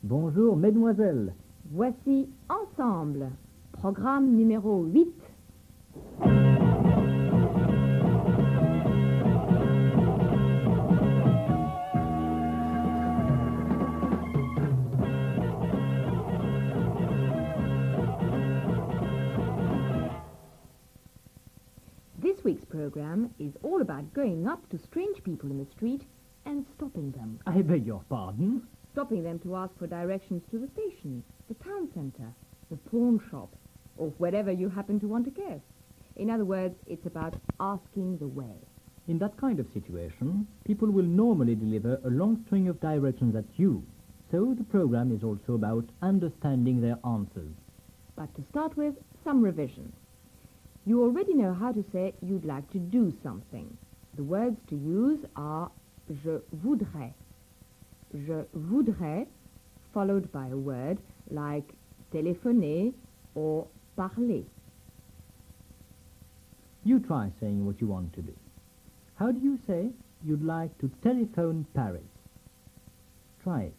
Bonjour, mesdemoiselles. Voici Ensemble, programme numéro 8. This week's program is all about going up to strange people in the street and stopping them. I beg your pardon? Stopping them to ask for directions to the station, the town centre, the pawn shop, or wherever you happen to want to go. In other words, it's about asking the way. In that kind of situation, people will normally deliver a long string of directions at you. So the program is also about understanding their answers. But to start with, some revision. You already know how to say you'd like to do something. The words to use are je voudrais. Je voudrais, followed by a word like téléphoner or parler. You try saying what you want to do. How do you say you'd like to telephone Paris? Try it.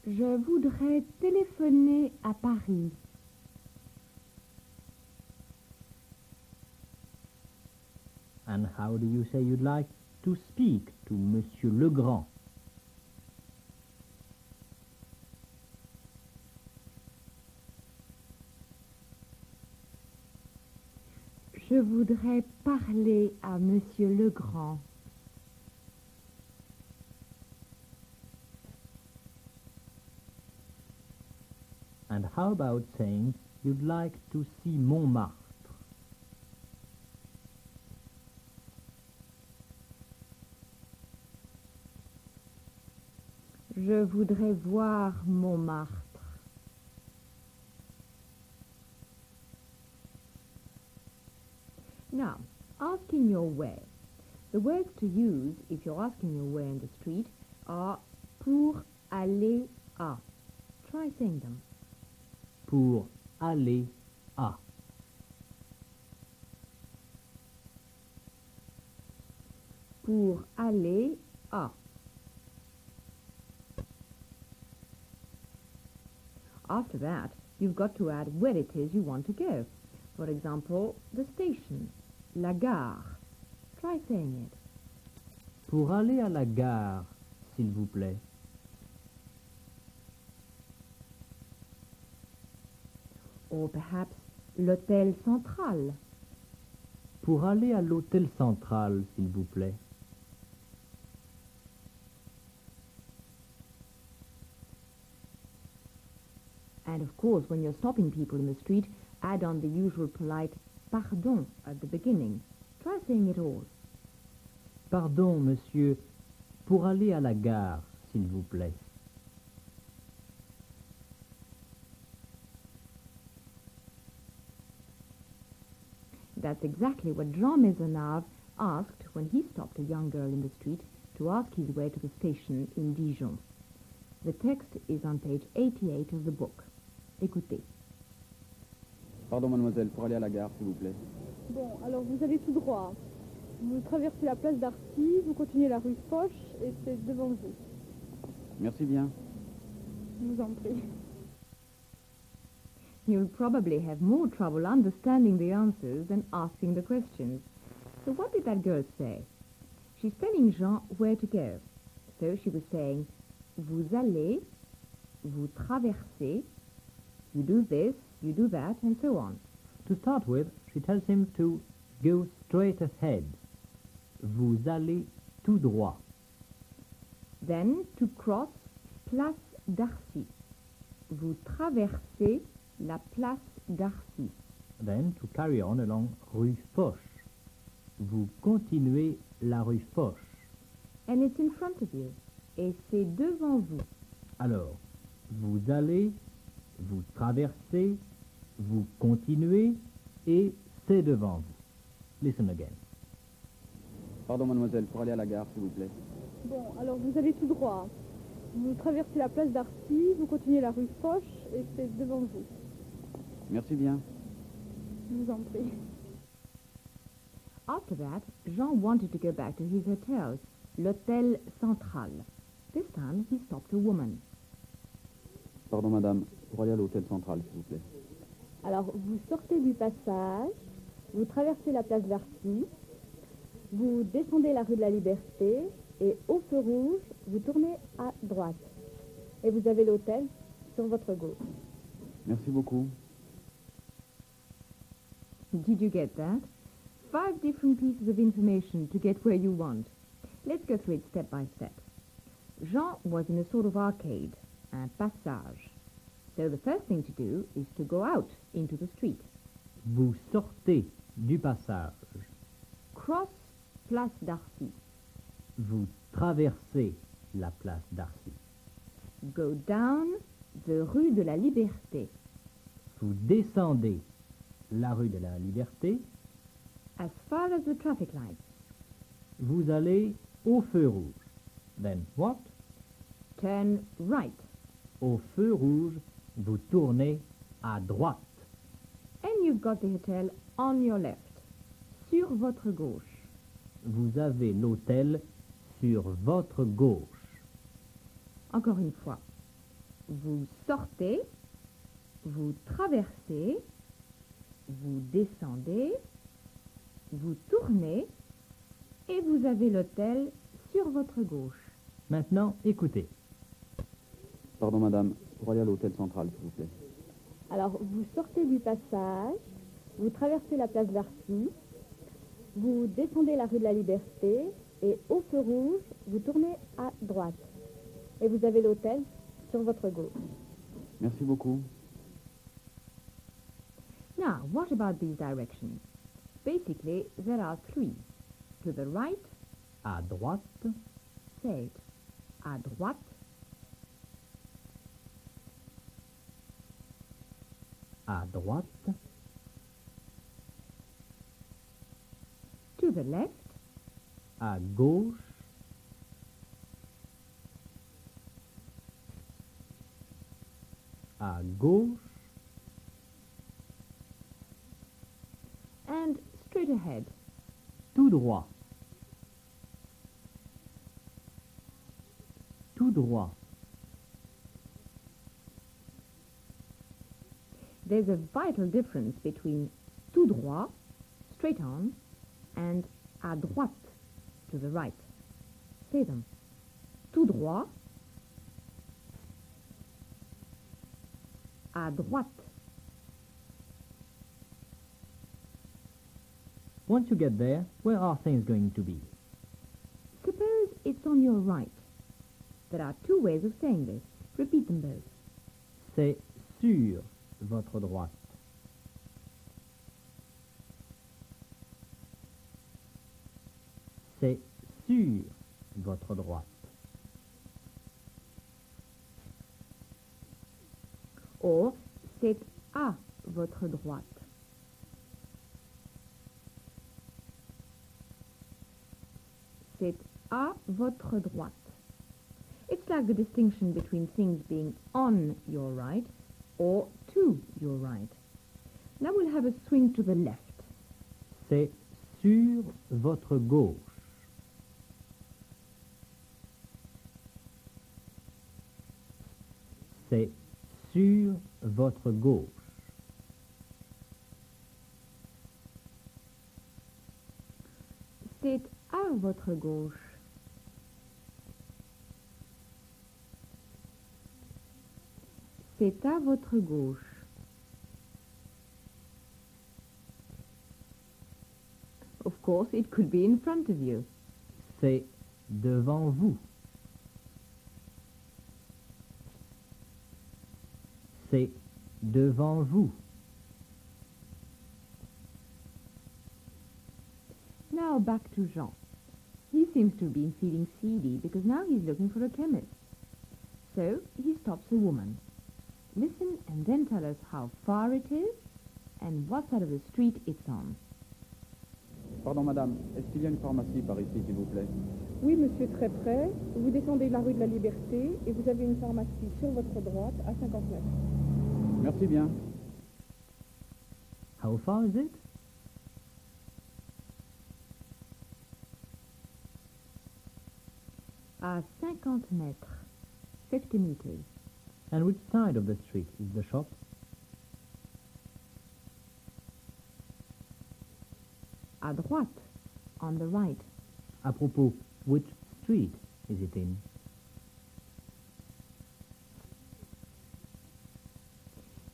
Je voudrais téléphoner à Paris. And how do you say you'd like to speak to Monsieur Legrand? Je voudrais parler à Monsieur Legrand. And how about saying you'd like to see Montmartre? Je voudrais voir Montmartre. Now, asking your way. The words to use if you're asking your way in the street are pour aller à. Try saying them. Pour aller à. Pour aller à. After that, you've got to add where it is you want to go. For example, the station, la gare. Try saying it. Pour aller à la gare, s'il vous plaît. Or perhaps l'hôtel central. Pour aller à l'hôtel central, s'il vous plaît. And of course, when you're stopping people in the street, add on the usual polite pardon at the beginning. Try saying it all. Pardon, monsieur, pour aller à la gare, s'il vous plaît. That's exactly what Jean Maisonneuve asked when he stopped a young girl in the street to ask his way to the station in Dijon. The text is on page 88 of the book. Écoutez. Pardon, mademoiselle, pour aller à la gare, s'il vous plaît. Bon, alors vous allez tout droit. Vous traversez la place d'Arcy, vous continuez la rue Foch et c'est devant vous. Merci bien. Je vous en prie. You'll probably have more trouble understanding the answers than asking the questions. So what did that girl say? She's telling Jean where to go. So she was saying, vous allez, vous traversez, you do this, you do that, and so on. To start with, she tells him to go straight ahead. Vous allez tout droit. Then to cross Place d'Arcy. Vous traversez la Place d'Arcy. Then to carry on along rue Foch. Vous continuez la rue Foch. And it's in front of you. Et c'est devant vous. Alors, vous allez, vous traversez, vous continuez et c'est devant vous. Listen again. Pardon, mademoiselle, pour aller à la gare, s'il vous plaît. Bon, alors vous allez tout droit. Vous traversez la place d'Arcy, vous continuez la rue Foch et c'est devant vous. Merci bien. Je vous en prie. After that, Jean wanted to go back to his hotel, l'Hôtel Central. This time, he stopped a woman. Pardon, madame. Pour aller à l'hôtel central, s'il vous plaît. Alors, vous sortez du passage, vous traversez la place d'Arcy, vous descendez la rue de la Liberté et au feu rouge, vous tournez à droite. Et vous avez l'hôtel sur votre gauche. Merci beaucoup. Did you get that? 5 different pieces of information to get where you want. Let's go through it step by step. Jean was in a sort of arcade, un passage. So the first thing to do is to go out into the street. Vous sortez du passage. Cross Place d'Arcy. Vous traversez la place d'Arcy. Go down the rue de la Liberté. Vous descendez la rue de la Liberté. As far as the traffic lights. Vous allez au feu rouge. Then what? Turn right. Au feu rouge, vous tournez à droite. And you've got the hotel on your left. Sur votre gauche. Vous avez l'hôtel sur votre gauche. Encore une fois. Vous sortez, vous traversez, vous descendez, vous tournez et vous avez l'hôtel sur votre gauche. Maintenant, écoutez. Pardon, madame. Pour aller à l'hôtel central, s'il vous plaît. Alors, vous sortez du passage, vous traversez la place d'Arcy, vous descendez la rue de la Liberté et au feu rouge, vous tournez à droite. Et vous avez l'hôtel sur votre gauche. Merci beaucoup. Now, what about these directions? Basically, there are 3. To the right, À droite, say it. À droite, à droite, to the left, à gauche, à gauche, and straight ahead. tout droit, tout droit. There's a vital difference between tout droit, straight on, and à droite, to the right. Say them. Tout droit, à droite. Once you get there, where are things going to be? Suppose it's on your right. There are 2 ways of saying this. Repeat them both. C'est sur votre droite. C'est sur votre droite. Or, c'est à votre droite. C'est à votre droite. It's like the distinction between things being on your right or to your right. Now we'll have a swing to the left. C'est sur votre gauche. C'est sur votre gauche. C'est à votre gauche. C'est à votre gauche. Of course, it could be in front of you. C'est devant vous. C'est devant vous. Now back to Jean. He seems to have been feeling seedy because now he's looking for a chemist. So he stops a woman. Listen and then tell us how far it is and what side of the street it's on. Pardon, madame. Est-ce qu'il y a une pharmacie par ici, s'il vous plaît? Oui, monsieur, très près. Vous descendez la rue de la Liberté et vous avez une pharmacie sur votre droite à 50 mètres. Merci bien. How far is it? À 50 mètres. 50 meters. And which side of the street is the shop? À droite. On the right. À propos, which street is it in?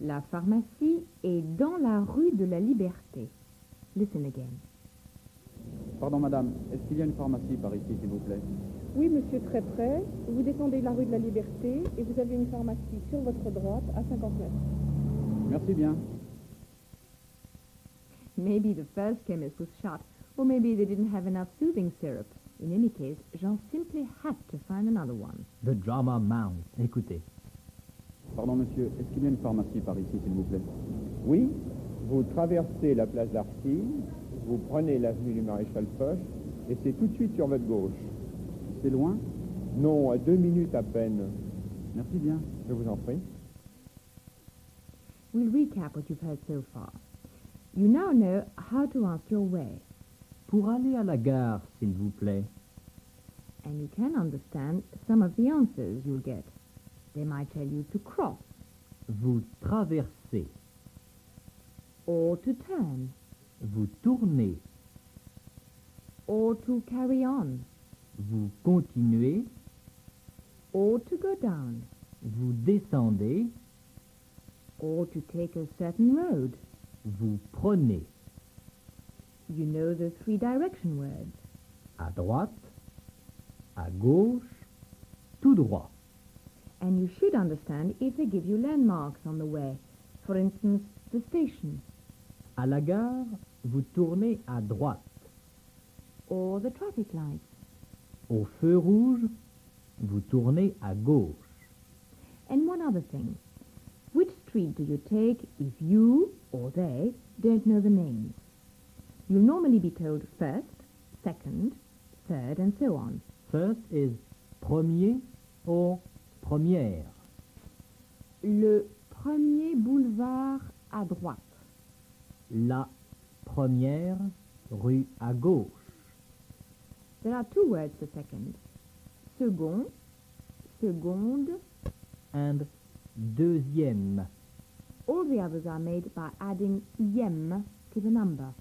La pharmacie est dans la rue de la Liberté. Listen again. Pardon, madame, est-ce qu'il y a une pharmacie par ici, s'il vous plaît? Oui, monsieur, très près. Vous descendez la rue de la Liberté et vous avez une pharmacie sur votre droite à 50 mètres. Merci bien. Maybe the first chemist was shut, or maybe they didn't have enough soothing syrup. In any case, Jean simply had to find another one. The drama mounts. Écoutez. Pardon, monsieur, est-ce qu'il y a une pharmacie par ici, s'il vous plaît? Oui, vous traversez la place d'Arcy, vous prenez l'avenue du Maréchal Foch, et c'est tout de suite sur votre gauche. C'est loin? Non, à 2 minutes à peine. Merci bien. Je vous en prie. We'll recap what you've heard so far. You now know how to ask your way, Pour aller à la gare, s'il vous plaît. and you can understand some of the answers you'll get. They might tell you to cross, Vous traversez. or to turn, Vous tournez. or to carry on, Vous continuez. or to go down, Vous descendez. or to take a certain road. Vous prenez. You know the 3 direction words. À droite. À gauche. Tout droit. And you should understand if they give you landmarks on the way. For instance, the station, À la gare, vous tournez à droite. or the traffic lights. Au feu rouge, vous tournez à gauche. And one other thing. Which street do you take if you, or they, don't know the names? You'll normally be told first, second, third, and so on. First is premier or première. Le premier boulevard à droite. La première rue à gauche. There are 2 words for second. Second, seconde. And deuxième. All the others are made by adding ième to the number.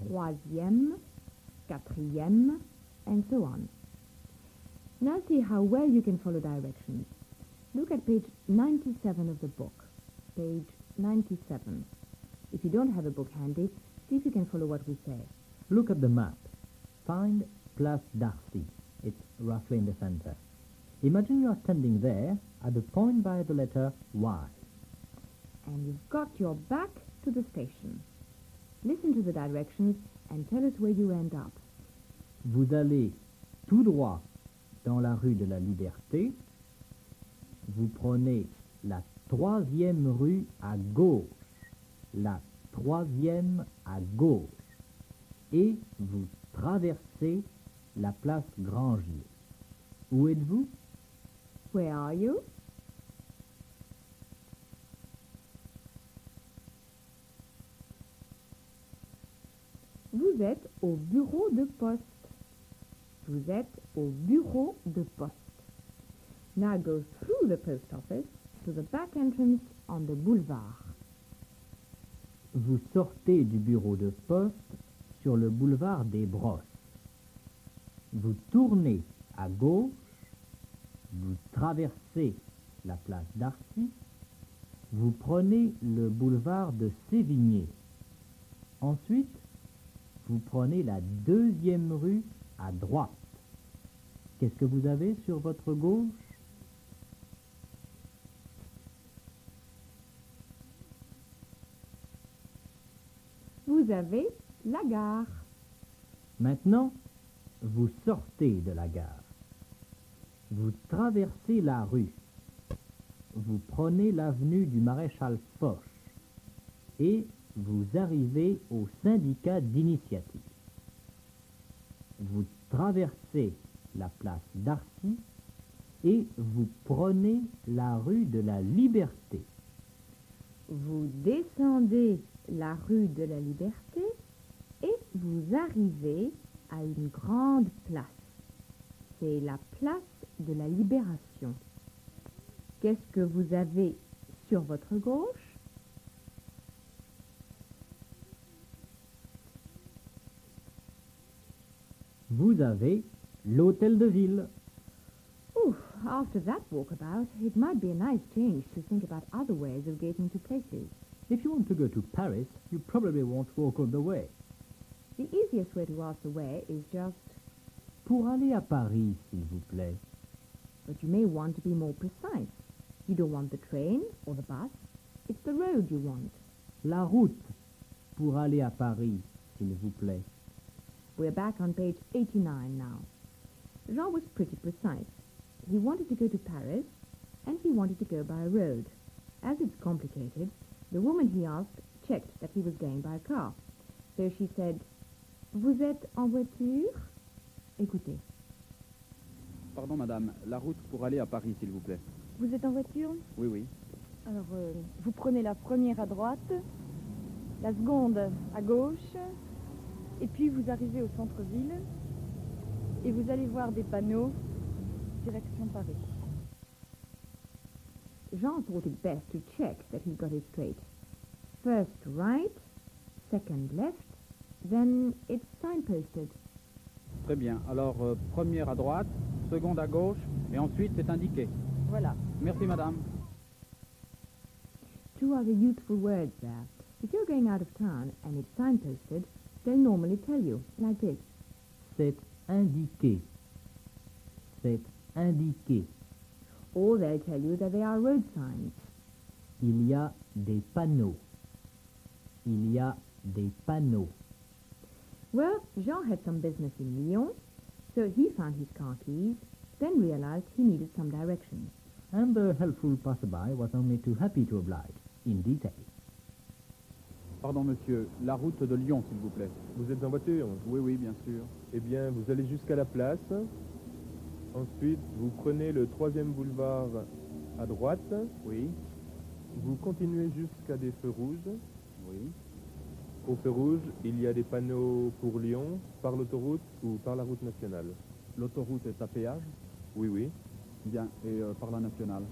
Troisième, quatrième, and so on. Now see how well you can follow directions. Look at page 97 of the book. Page 97. If you don't have a book handy, see if you can follow what we say. Look at the map. Find Place d'Arcy. It's roughly in the center. Imagine you are standing there at the point by the letter Y. And you've got your back to the station. Listen to the directions and tell us where you end up. Vous allez tout droit dans la rue de la Liberté. Vous prenez la 3e rue à gauche. La 3e à gauche. Et vous traversez la place Grangier. Où êtes-vous? Where are you? Vous êtes au bureau de poste. Vous êtes au bureau de poste. Now go through the post office to the back entrance on the boulevard. Vous sortez du bureau de poste sur le boulevard des Brosses. Vous tournez à gauche, vous traversez la place d'Arcy, vous prenez le boulevard de Sévigné. Ensuite, vous prenez la 2e rue à droite. Qu'est-ce que vous avez sur votre gauche? Vous avez la gare. Maintenant, vous sortez de la gare. Vous traversez la rue. Vous prenez l'avenue du Maréchal Foch. Et vous arrivez au syndicat d'initiative. Vous traversez la place d'Arcy et vous prenez la rue de la Liberté. Vous descendez la rue de la Liberté et vous arrivez à une grande place. C'est la place de la Libération. Qu'est-ce que vous avez sur votre gauche? Vous avez l'hôtel de ville. Ooh, after that walkabout, it might be a nice change to think about other ways of getting to places. If you want to go to Paris, you probably won't walk all the way. The easiest way to ask the way is just, Pour aller à Paris, s'il vous plaît. but you may want to be more precise. You don't want the train or the bus, it's the road you want. La route pour aller à Paris, s'il vous plaît. We're back on page 89 now. Jean was pretty precise. He wanted to go to Paris, and he wanted to go by road. As it's complicated, the woman he asked checked that he was going by car. So she said, Vous êtes en voiture? Écoutez. Pardon, madame, la route pour aller à Paris, s'il vous plaît. Vous êtes en voiture? Oui, oui. Alors, vous prenez la première à droite, la seconde à gauche, et puis vous arrivez au centre-ville, et vous allez voir des panneaux, direction Paris. Jean thought it best to check that he got it straight. First right, second left, then it's signposted. Très bien. Alors, première à droite, seconde à gauche, et ensuite c'est indiqué. Voilà. Merci, madame. Two other useful words there. If you're going out of town and it's signposted, they'll normally tell you, like this. C'est indiqué. C'est indiqué. Or they'll tell you that they are road signs. Il y a des panneaux. Il y a des panneaux. Well, Jean had some business in Lyon, so he found his car keys, then realized he needed some directions. And the helpful passerby was only too happy to oblige, in detail. Pardon, monsieur, la route de Lyon, s'il vous plaît. Vous êtes en voiture? Oui, oui, bien sûr. Eh bien, vous allez jusqu'à la place. Ensuite, vous prenez le 3e boulevard à droite. Oui, Vous continuez jusqu'à des feux rouges. oui. Au feu rouge, il y a des panneaux pour Lyon, par l'autoroute ou par la route nationale. L'autoroute est à péage? Oui, oui. Bien. Et par la nationale?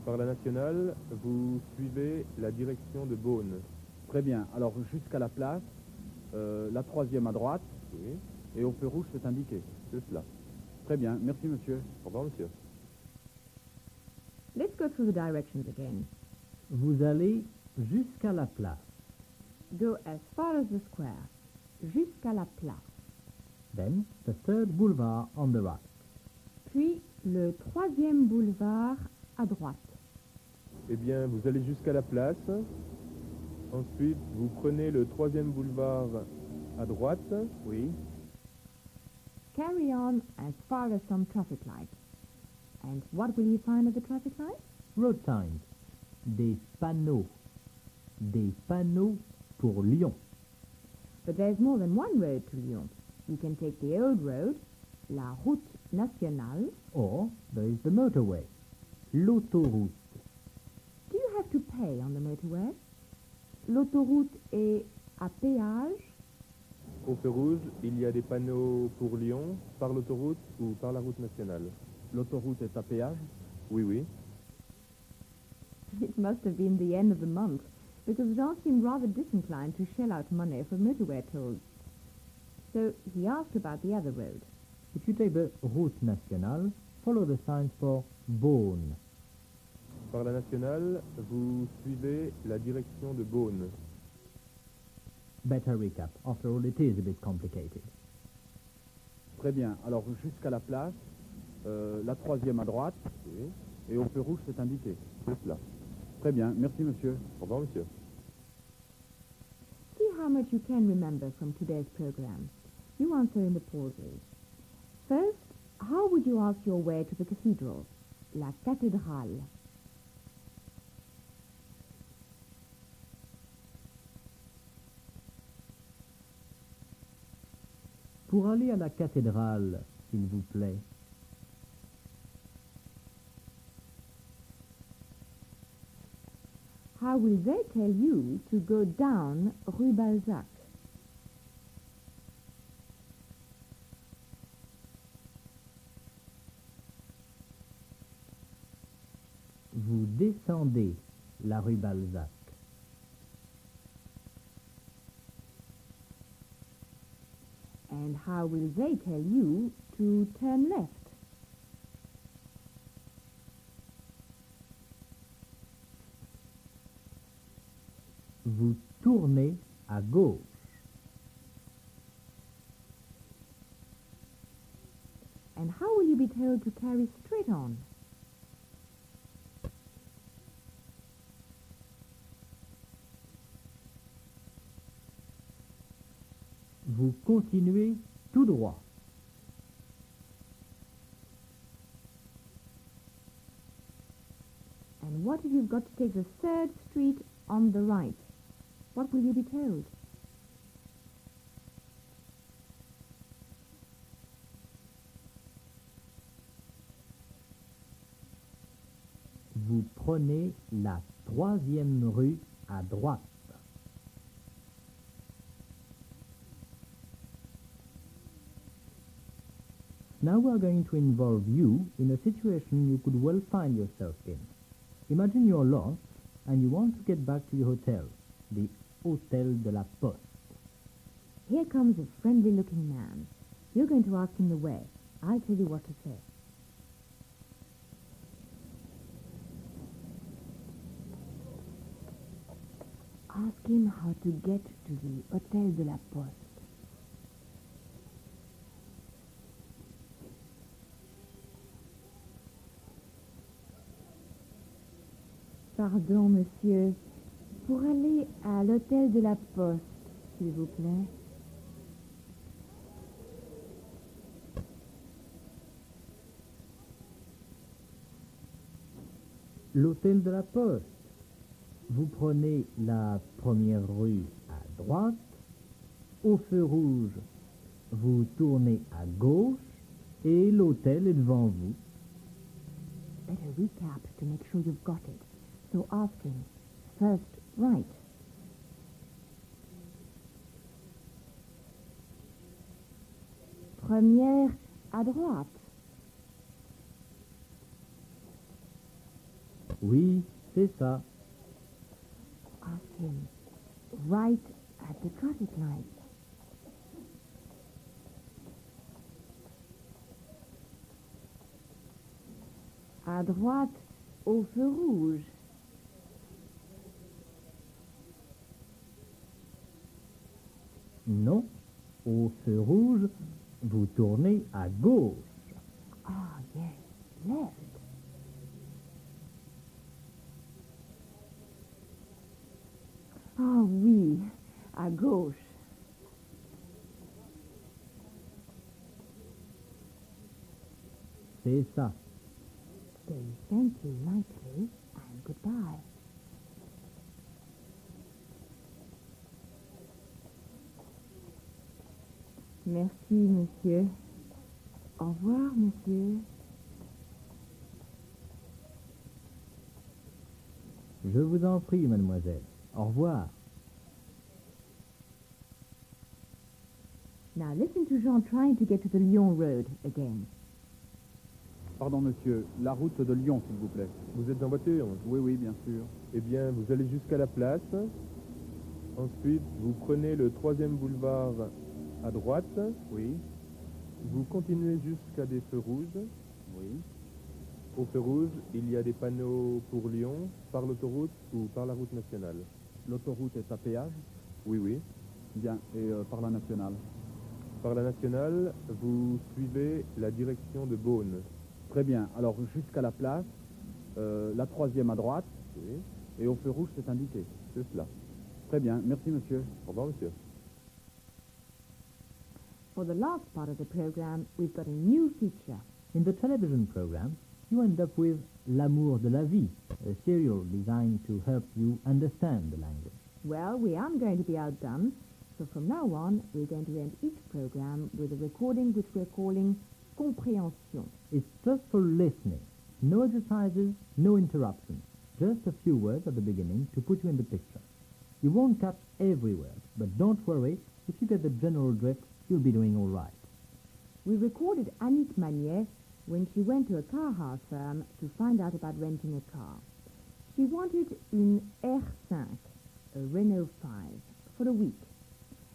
Par la nationale, vous suivez la direction de Beaune. Très bien. Alors, jusqu'à la place, la 3e à droite, Oui, et au feu rouge c'est indiqué. c'est cela. Très bien. Merci, monsieur. Au revoir, monsieur. Let's go through the directions again. Vous allez jusqu'à la place. Go as far as the square, jusqu'à la place. Then the 3rd boulevard on the right. Puis le 3e boulevard à droite. Eh bien, vous allez jusqu'à la place. Ensuite, vous prenez le 3e boulevard à droite. Oui. Carry on as far as some traffic lights. And what will you find at the traffic lights? Road signs. Des panneaux. Des panneaux pour Lyon. But there's more than one road to Lyon. You can take the old road, la route nationale. Or there is the motorway. L'autoroute. Do you have to pay on the motorway? L'autoroute est à péage. Au feu rouge, il y a des panneaux pour Lyon, par l'autoroute ou par la route nationale. L'autoroute est à péage? Oui, oui. It must have been the end of the month, because Jean seemed rather disinclined to shell out money for motorway tolls. So he asked about the other road. If you take the route nationale, follow the signs for Beaune. Par la nationale, vous suivez la direction de Beaune. Better recap. After all, it is a bit complicated. Très bien. Alors, jusqu'à la place, la 3e à droite, Oui, et au feu rouge c'est indiqué. c'est cela. Très bien. Merci, monsieur. Au revoir, monsieur. See how much you can remember from today's program. You answer in the pauses. First, how would you ask your way to the cathedral? La cathédrale. Pour aller à la cathédrale, s'il vous plaît. How will they tell you to go down Rue Balzac? descendez la rue Balzac? And how will they tell you to turn left? Vous tournez à gauche. And how will you be told to carry straight on? Vous continuez tout droit. And what if you've got to take the 3rd street on the right? What will you be told? Vous prenez la 3e rue à droite. Now we are going to involve you in a situation you could well find yourself in. Imagine you're lost and you want to get back to your hotel, the Hôtel de la Poste. Here comes a friendly-looking man. You're going to ask him the way. I'll tell you what to say. Ask him how to get to the Hôtel de la Poste. Pardon, monsieur. Pour aller à l'Hôtel de la Poste, s'il vous plaît. L'Hôtel de la Poste. Vous prenez la 1re rue à droite. Au feu rouge, vous tournez à gauche et l'hôtel est devant vous. Better recap to make sure you've got it. So ask him, first right. Première à droite. Oui, c'est ça. Ask him, right at the traffic light. À droite, au feu rouge. Non, au feu rouge, vous tournez à gauche. Ah, yes, left. Ah oui, à gauche. C'est ça. Say thank you nicely and goodbye. Merci, monsieur. Au revoir, monsieur. Je vous en prie, mademoiselle. Au revoir. Now listen to Jean trying to get to the Lyon road again. Pardon, monsieur, la route de Lyon, s'il vous plaît. Vous êtes en voiture? Oui, oui, bien sûr. Eh bien, vous allez jusqu'à la place. Ensuite, vous prenez le 3e boulevard à droite. Oui, Vous continuez jusqu'à des feux rouges. oui. Au feu rouge, il y a des panneaux pour Lyon, par l'autoroute ou par la route nationale. L'autoroute est à péage? Oui, oui. Bien. Et par la nationale? Par la nationale, vous suivez la direction de Beaune. Très bien. Alors, jusqu'à la place, la 3e à droite, Oui, et au feu rouge, c'est indiqué. c'est cela. Très bien. Merci, monsieur. Au revoir, monsieur. For the last part of the program, we've got a new feature. In the television program, you end up with L'amour de la vie, a serial designed to help you understand the language. Well, we aren't going to be outdone, so from now on, we're going to end each program with a recording which we're calling Compréhension. It's just for listening. No exercises, no interruptions. Just a few words at the beginning to put you in the picture. You won't catch every word, but don't worry. If you get the general drift, you'll be doing all right. We recorded Annick Magnier when she went to a car hire firm to find out about renting a car. She wanted une R5, a Renault 5, for a week.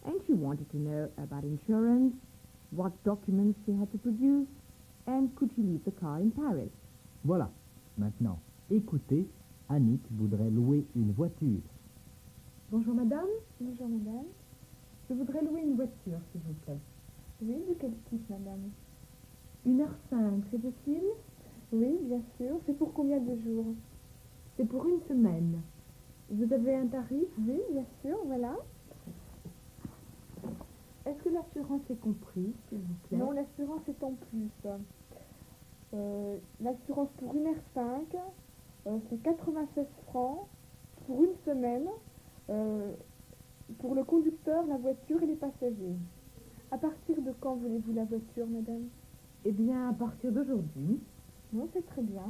And she wanted to know about insurance, what documents she had to produce, and could she leave the car in Paris. Voilà. Maintenant, écoutez, Annick voudrait louer une voiture. Bonjour madame, Bonjour madame. je voudrais louer une voiture, s'il vous plaît. Oui, de quel type madame? Une R5, c'est possible? Oui, bien sûr. C'est pour combien de jours? C'est pour une semaine. Vous avez un tarif? Oui, bien sûr, voilà. Est-ce que l'assurance est comprise, s'il vous plaît? Non, l'assurance est en plus. L'assurance pour une R5, c'est 96 francs pour une semaine, pour le conducteur, la voiture et les passagers. À partir de quand voulez-vous la voiture, madame? Eh bien, à partir d'aujourd'hui. Non, c'est très bien.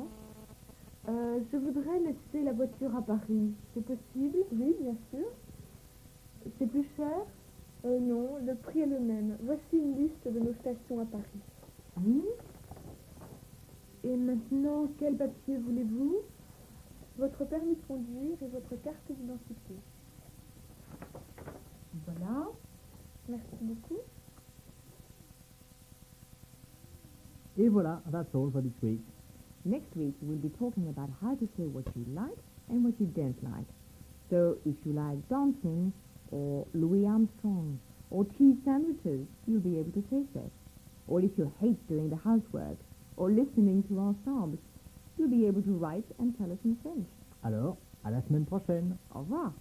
Je voudrais laisser la voiture à Paris. C'est possible? Oui, bien sûr. C'est plus cher? Non, le prix est le même. Voici une liste de nos stations à Paris. Oui. Et maintenant, quel papier voulez-vous? Votre permis de conduire et votre carte d'identité. Voilà. Merci beaucoup. Et voilà, that's all for this week. Next week, we'll be talking about how to say what you like and what you don't like. So if you like dancing, or Louis Armstrong, or cheese sandwiches, you'll be able to say so. Or if you hate doing the housework, or listening to our sobs, you'll be able to write and tell us in French. Alors, à la semaine prochaine. Au revoir.